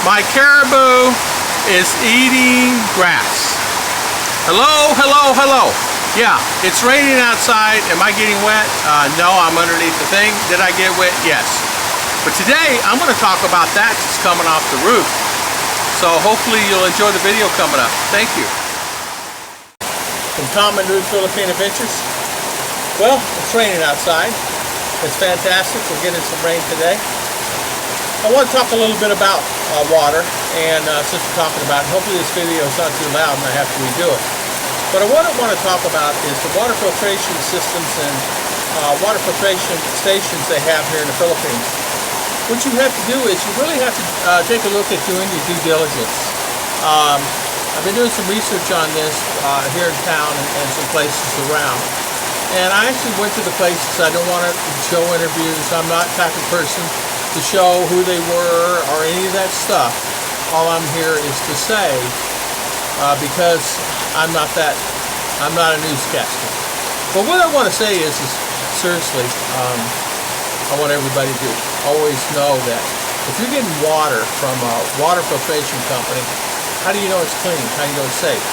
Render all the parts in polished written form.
My caribou is eating grass. Hello, hello, hello. Yeah, it's raining outside. Am I getting wet? No, I'm underneath the thing. Did I get wet? Yes. But today, I'm going to talk about that that's coming off the roof. So hopefully you'll enjoy the video coming up. Thank you. From Tom and Ruth Philippine Adventures. Well, it's raining outside. It's fantastic. We're getting some rain today. I want to talk a little bit about water, and since we're talking about it, hopefully this video is not too loud and I have to redo it. But what I want to talk about is the water filtration systems and water filtration stations they have here in the Philippines. What you have to do is you really have to take a look at doing your due diligence. I've been doing some research on this here in town and some places around. And I actually went to the places. I don't want to show interviews. I'm not the type of person to show who they were or any of that stuff. All I'm here is to say, because I'm not a newscaster. But what I want to say is seriously, I want everybody to always know that if you're getting water from a water filtration company, how do you know it's clean? How do you know it's safe?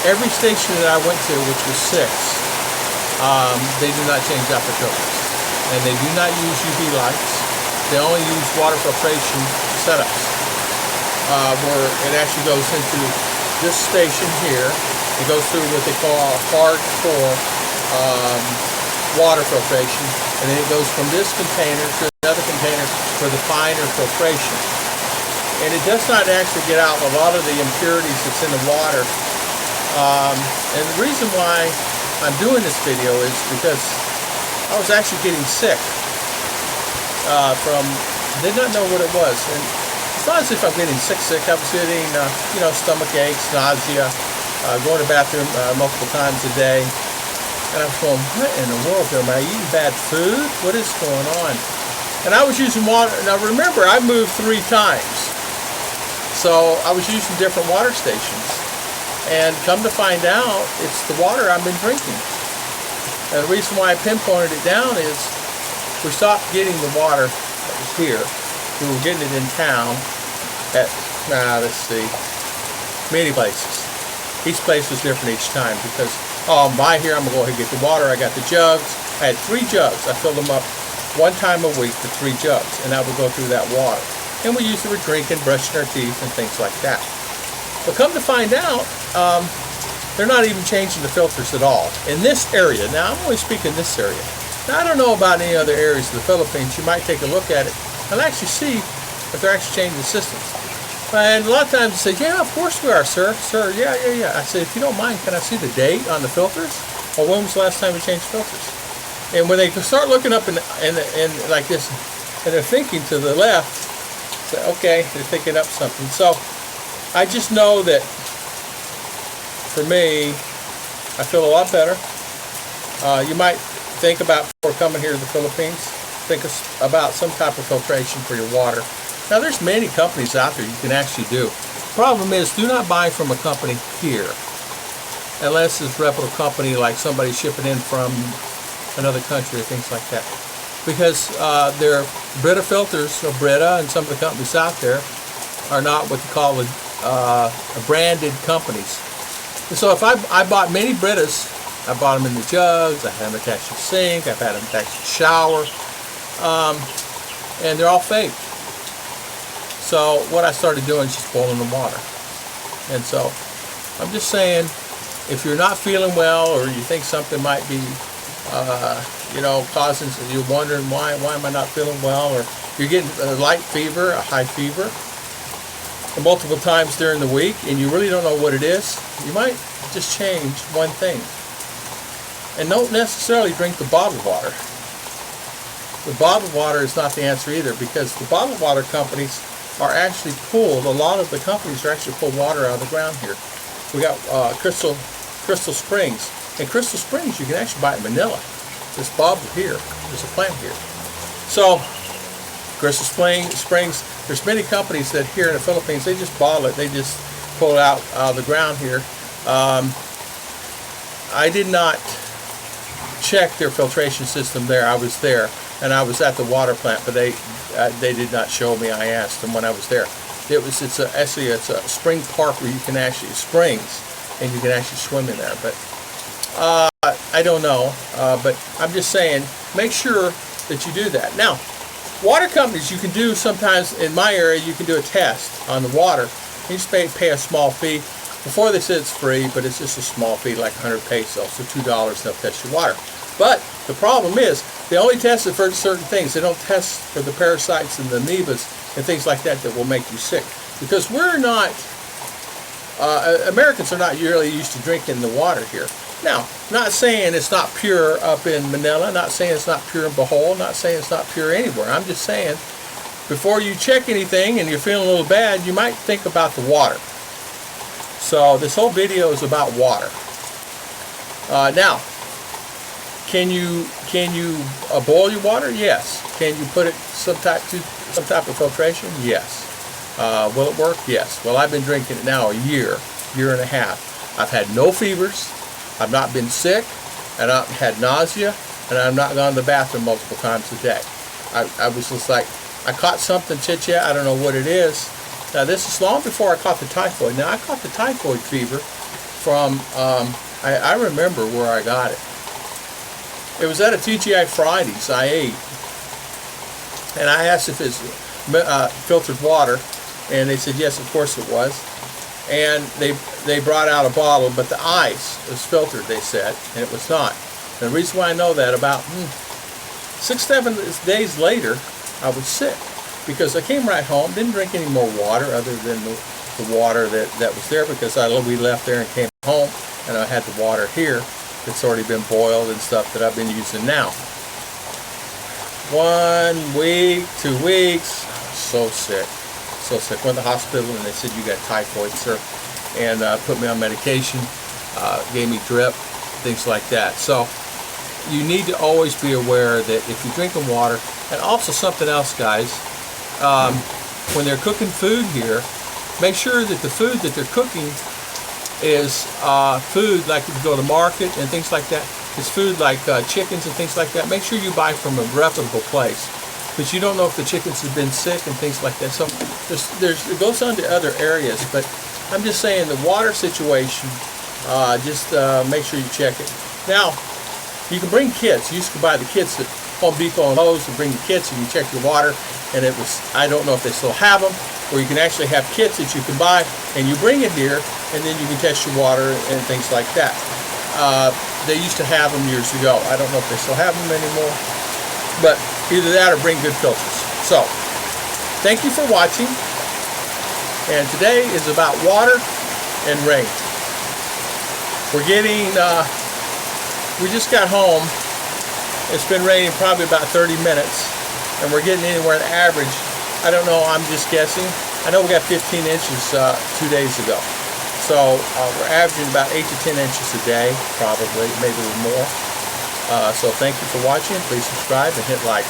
Every station that I went to, which was 6, they do not change out the filters. And they do not use UV lights. They only use water filtration setups, where it actually goes into this station here. It goes through what they call hardcore water filtration, and then it goes from this container to another container for the finer filtration. And it does not actually get out a lot of the impurities that's in the water. And the reason why I'm doing this video is because I was actually getting sick. Did not know what it was, and it's not as if I'm getting sick. I was getting, stomach aches, nausea, going to the bathroom multiple times a day, and I was going, what in the world am I eating bad food? What is going on? And I was using water. Now remember, I moved 3 times, so I was using different water stations, and come to find out, it's the water I've been drinking. And the reason why I pinpointed it down is we stopped getting the water that was here. We were getting it in town at, let's see, many places. Each place was different each time because, by here I'm going to go ahead and get the water. I got the jugs. I had 3 jugs. I filled them up 1 time a week for 3 jugs, and I would go through that water. And we used it for drinking, brushing our teeth, and things like that. But come to find out, they're not even changing the filters at all in this area. Now, I'm only speaking this area. Now, I don't know about any other areas of the Philippines. You might take a look at it and actually see if they're actually changing the systems. And a lot of times they say, yeah, of course we are, sir. Sir, yeah. I say, if you don't mind, can I see the date on the filters? Or when was the last time we changed filters? And when they start looking up and like this, and they're thinking to the left, say, okay, they're thinking up something. So I just know that for me, I feel a lot better. You might think about, before coming here to the Philippines, think about some type of filtration for your water. Now there's many companies out there you can actually do. Problem is, do not buy from a company here unless it's a reputable company, like somebody shipping in from another country or things like that. Because their Brita filters, or Brita, and some of the companies out there are not what you call branded companies. And so if I bought many Britas, I bought them in the jugs, I had them attached to the sink, I've had them attached to the shower, and they're all fake. So what I started doing is just boiling the water. And so I'm just saying, if you're not feeling well, or you think something might be, causing, you're wondering why am I not feeling well, or you're getting a light fever, a high fever, multiple times during the week, and you really don't know what it is, you might just change one thing. And don't necessarily drink the bottled water. The bottled water is not the answer either, because the bottled water companies are actually a lot of the companies are actually pull water out of the ground here. We got Crystal Springs. In Crystal Springs, you can actually buy it in Manila. This bottle here, there's a plant here. So, Crystal Springs, there's many companies that here in the Philippines, they just bottle it, they just pull it out of the ground here. I did not check their filtration system there. I was there, and I was at the water plant, but they did not show me. I asked them when I was there. Actually it's a spring park where you can actually springs, and you can actually swim in there. But I don't know, but I'm just saying, make sure that you do that. Now, water companies, you can do sometimes, in my area, you can do a test on the water. You just pay a small fee. Before they said it's free, but it's just a small fee, like 100 pesos, so $2, they'll test your water. But the problem is, they only test it for certain things. They don't test for the parasites and the amoebas and things like that that will make you sick. Because we're not, Americans are not really used to drinking the water here. Now, not saying it's not pure up in Manila, not saying it's not pure in Bohol, not saying it's not pure anywhere. I'm just saying, before you check anything and you're feeling a little bad, you might think about the water. So this whole video is about water. Now, can you boil your water? Yes. Can you put it some type of filtration? Yes. Will it work? Yes. Well, I've been drinking it now a year and a half. I've had no fevers. I've not been sick. I've not had nausea, and I've not gone to the bathroom multiple times a day. I was just like, I caught something, chit-chat, I don't know what it is. Now, this is long before I caught the typhoid. Now, I caught the typhoid fever from, I remember where I got it. It was at a TGI Fridays I ate, and I asked if it's filtered water, and they said yes, of course it was. And they brought out a bottle, but the ice was filtered, they said, and it was not. And the reason why I know that, about 6-7 days later, I was sick, because I came right home, didn't drink any more water other than the water that was there, because we left there and came home, and I had the water here that's already been boiled and stuff that I've been using now. 1 week, 2 weeks, so sick. So sick. Went to the hospital and they said, you got typhoid, sir, and put me on medication, gave me drip, things like that. So you need to always be aware that if you're drinking water, and also something else, guys, when they're cooking food here, make sure that the food that they're cooking is food, like if you go to market and things like that, it's food like chickens and things like that. Make sure you buy from a reputable place, but you don't know if the chickens have been sick and things like that. So it goes on to other areas, but I'm just saying the water situation, just make sure you check it. Now, you can bring kits. You used to buy the kits at Home Depot and Lowe's and bring the kits and you check your water, and it was, I don't know if they still have them, or you can actually have kits that you can buy and you bring it here and then you can test your water and things like that. They used to have them years ago. I don't know if they still have them anymore, but either that or bring good filters. So, thank you for watching, and today is about water and rain. We're getting, we just got home. It's been raining probably about 30 minutes, and we're getting anywhere on average, I don't know, I'm just guessing. I know we got 15 inches 2 days ago. So we're averaging about 8 to 10 inches a day, probably, maybe a little more. So thank you for watching. Please subscribe and hit like.